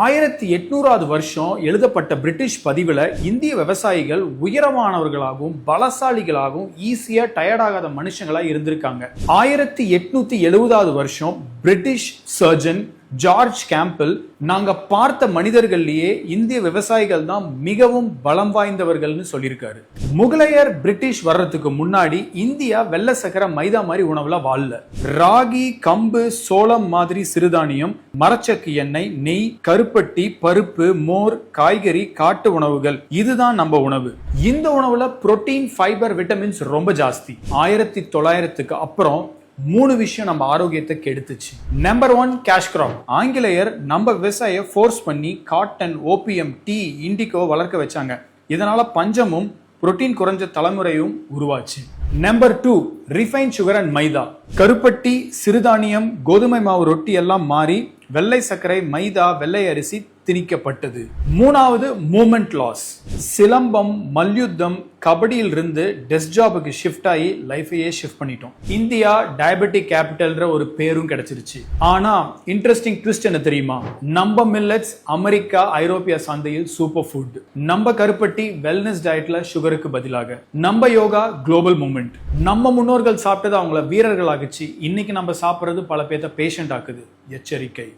1800வது வருஷம் எழுதப்பட்ட பிரிட்டிஷ் பதிவுல இந்திய விவசாயிகள் உயரமானவர்களாகவும் பலசாலிகளாகவும் ஈஸியா டயர்டாகாத மனுஷங்களா இருந்திருக்காங்க. 1870வது வருஷம் பிரிட்டிஷ் சர்ஜன் ஜார்ஜ் கேம்பில் நாங்க பார்த்த மனிதர்கள்லயே இந்திய விவசாயிகள் தான் மிகவும் பலம் வாய்ந்தவர்கள்னு சொல்லியிருக்காரு. முகலாயர் பிரிட்டிஷ் வர்றதுக்கு முன்னாடி இந்தியா வெள்ளை சக்கரை மைதா மாதிரி உணவுல வாழல. ராகி, கம்பு, சோளம் மாதிரி சிறுதானியம், மரச்சக்கு எண்ணெய், நெய், கருப்பட்டி, பருப்பு, மோர், காய்கறி, காட்டு உணவுகள் இதுதான் நம்ம உணவு. இந்த உணவுல புரோட்டீன், ஃபைபர், விட்டமின்ஸ் ரொம்ப ஜாஸ்தி. 1900க்கு அப்புறம் 3 விஷயம் நம்ம ஆரோக்கியத்தை கெடுத்துச்சு. Number 1 cash crop. ஆங்கிலேயர் நம்ம விவசாயியை ஃபோர்ஸ் பண்ணி காட்டன், ஓபியம், டீ, இண்டிகோ வளர்க்க வச்சாங்க. இதனால பஞ்சமும் புரோட்டீன் குறைஞ்ச தலைமுறையும் உருவாச்சு. Number 2 refine sugar and maida. கருப்பட்டி, சிறுதானியம், கோதுமை மாவு ரொட்டி எல்லாம் மாறி வெள்ளை சர்க்கரை, மைதா, வெள்ளை அரிசி திணிக்கப்பட்டது. 3வது மூமெண்ட் லாஸ். சிலம்பம், மல்யுத்தம், கபடியில் இருந்து டெஸ்க் ஜாபுக்கு ஷிஃப்ட் ஆகி லைஃபையே ஷிஃப்ட் பண்ணிட்டோம். இந்தியா டயபெட்டிக் கேபிட்டல்ன்ற ஒரு பேரும் கிடைச்சிருச்சு. ஆனா இன்ட்ரெஸ்டிங் ட்விஸ்ட் என்ன தெரியுமா? நம்ம மில்லட்ஸ் அமெரிக்கா, ஐரோப்பிய சந்தையில் சூப்பர் ஃபுட். நம்ம கருப்பட்டி வெல்னஸ் டயட்ல சுகருக்கு பதிலாக. நம்ம யோகா குளோபல் மூவ்மெண்ட். நம்ம முன்னோர்கள் சாப்பிட்டது அவங்கள வீரர்கள் ஆகிச்சு. இன்னைக்கு நம்ம சாப்பிடுறது பல பேர்த்த பேஷண்ட் ஆக்குது. எச்சரிக்கை.